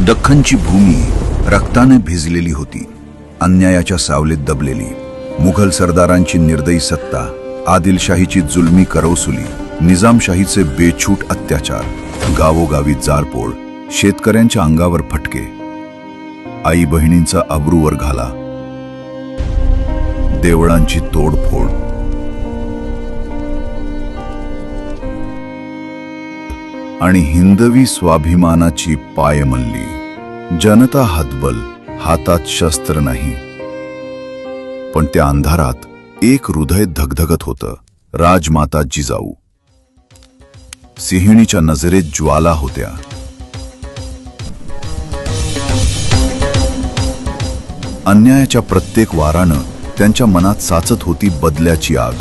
दख्खनची भूमी रक्ताने भिजलेली होती, अन्यायाच्या सावलीत दबलेली. मुघल सरदारांची निर्दयी सत्ता, आदिलशाहीची जुलमी करवसुली, निजामशाहीचे बेछूट अत्याचार, गावोगावी जाळपोळ, शेतकऱ्यांच्या अंगावर फटके, आई बहिणींचा अब्रूवर घाला, देवळांची तोडफोड. आणि हिंदवी स्वाभिमानाची पायमल्ली. जनता हतबल, हातात शस्त्र नाही. पण त्या अंधारात एक हृदय धगधगत होतं. राजमाता जिजाऊ. सिंहिणीच्या नजरेत ज्वाला होत्या. अन्यायाच्या प्रत्येक वारानं त्यांच्या मनात साचत होती बदल्याची आग.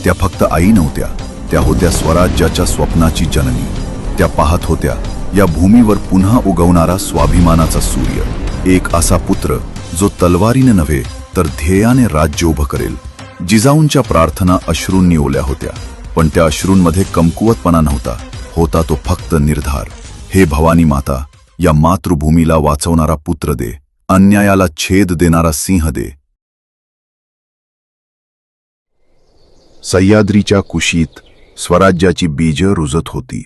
त्या फक्त आई नव्हत्या, त्या होत्या स्वराज्याच्या स्वप्नाची जननी. त्या पाहत होत्या या भूमीवर पुन्हा उगवणारा स्वाभिमानाचा सूर्य. एक असा पुत्र जो तलवारीने नव्हे तर ध्येयाने राज्य उभं करेल. जिजाऊंच्या प्रार्थना अश्रूंनी ओल्या होत्या, पण त्या अश्रूंमध्ये कमकुवतपणा नव्हता. होता तो फक्त निर्धार. हे भवानी माता, या मातृभूमीला वाचवणारा पुत्र दे, अन्यायाला छेद देणारा सिंह दे. सह्याद्रीच्या कुशीत स्वराज्याची बीज रुजत होती.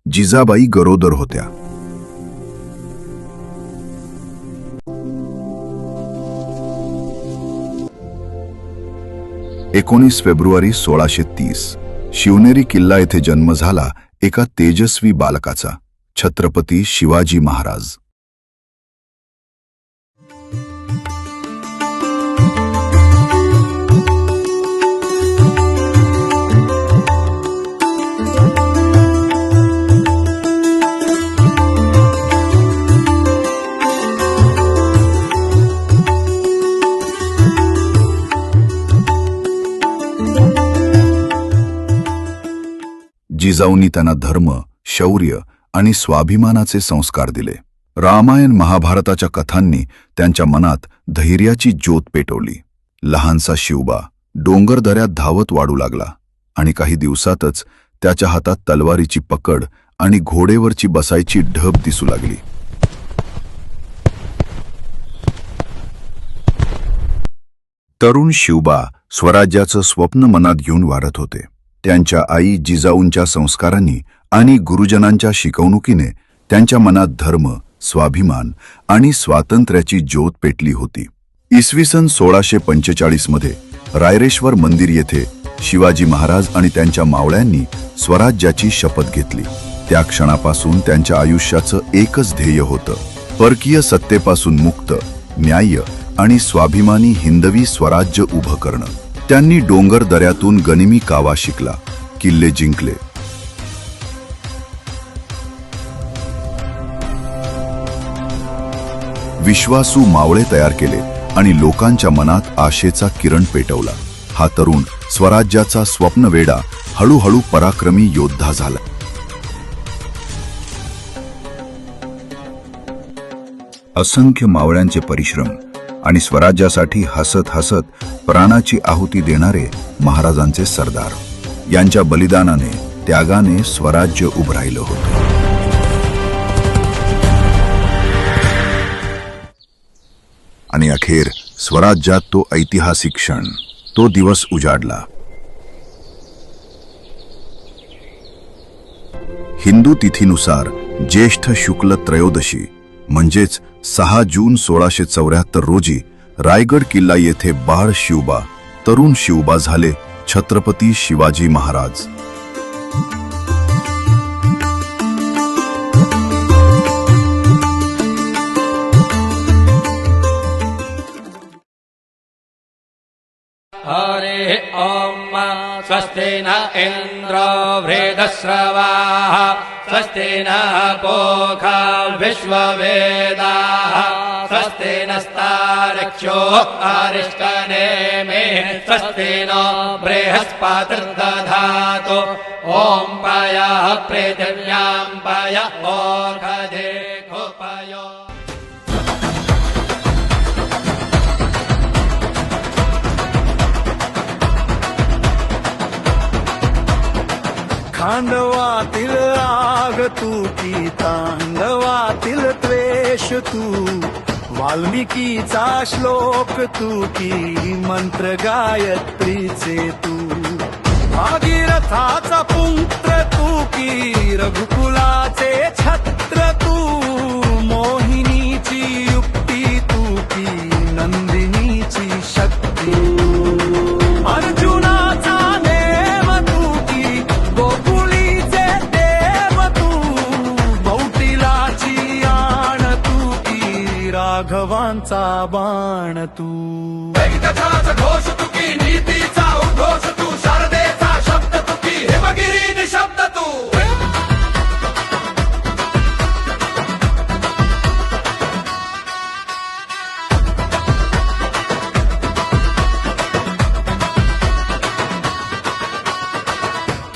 जिजाबाई गरोदर होत्या. फेब्रुवारी 1630 शिवनेरी किल्ला येथे जन्म झाला एका तेजस्वी बालकाचा, छत्रपती शिवाजी महाराज. जिजाऊंनी त्यांना धर्म, शौर्य आणि स्वाभिमानाचे संस्कार दिले. रामायण महाभारताच्या कथांनी त्यांच्या मनात धैर्याची ज्योत पेटवली. लहानसा शिवबा डोंगरदऱ्यात धावत वाढू लागला आणि काही दिवसातच त्याच्या हातात तलवारीची पकड आणि घोडेवरची बसायची ढब दिसू लागली. तरुण शिवबा स्वराज्याचं स्वप्न मनात घेऊन वाढत होते. त्यांच्या आई जिजाऊंच्या संस्कारांनी आणि गुरुजनांच्या शिकवणुकीने त्यांच्या मनात धर्म, स्वाभिमान आणि स्वातंत्र्याची ज्योत पेटली होती. इसवी सन 1645 मध्ये रायरेश्वर मंदिर येथे शिवाजी महाराज आणि त्यांच्या मावळ्यांनी स्वराज्याची शपथ घेतली. त्या क्षणापासून त्यांच्या आयुष्याचं एकच ध्येय होतं, परकीय सत्तेपासून मुक्त, न्याय्य आणि स्वाभिमानी हिंदवी स्वराज्य उभं करणं. त्यांनी डोंगर दऱ्यातून गनिमी कावा शिकला, किल्ले जिंकले. विश्वासू मावळे तयार केले आणि लोकांच्या मनात आशेचा किरण पेटवला. हा तरुण स्वराज्याचा स्वप्नवेडा हळूहळू पराक्रमी योद्धा झाला. असंख्य मावळ्यांचे परिश्रम आणि स्वराज्यासाठी हसत हसत प्राणाची आहुती देणारे महाराजांचे सरदार, यांच्या बलिदानाने, त्यागाने स्वराज्य उभं राहिलं होतं. आणि अखेर स्वराज्यात तो ऐतिहासिक क्षण, तो दिवस उजाडला. हिंदू तिथीनुसार ज्येष्ठ शुक्ल त्रयोदशी म्हणजेच 6 जून 1674 रोजी रायगड किल्ला येथे बाळ शिवबा, तरुण शिवबा झाले छत्रपती शिवाजी महाराज. हरे ओम स्वस्ति न इंद्रो वृद्धश्रवाः स्वस्ति न पूषा विश्ववेदाः स्वस्ति नस्तार्क्ष्यो अरिष्टनेमिः स्वस्ति नो बृहस्पतिर्दधातु ओम पयः पृथिव्यां पय ओषधेऽपयो. खांडवातील आग तुटी, तांडवातील द्वेष तू वाल्मिकीचा श्लोक तू की मंत्र गायत्रीचे तू भागीरथाचा पुत्र तू की रघुकुलाचे छत्र तू मोहिनीची युक्ती तू की नंदिनीची शक्ती अर्जुनाचा नेम तू की गोकुळीचे देव तू बौटिलाची आण तू की राघवांचा बाण तू वेंकटाचा घोष तू की नीतीचा उद्घोष तू शारदेचा शब्द तू की हिमगिरी निशब्द तू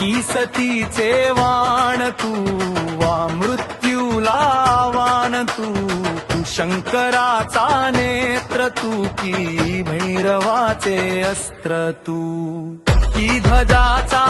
की सतीचे वाण तू वा मृत्यूला वाण तू तू शंकराचा नेत्र तू की भैरवाचे अस्त्र तू की ध्वजाचा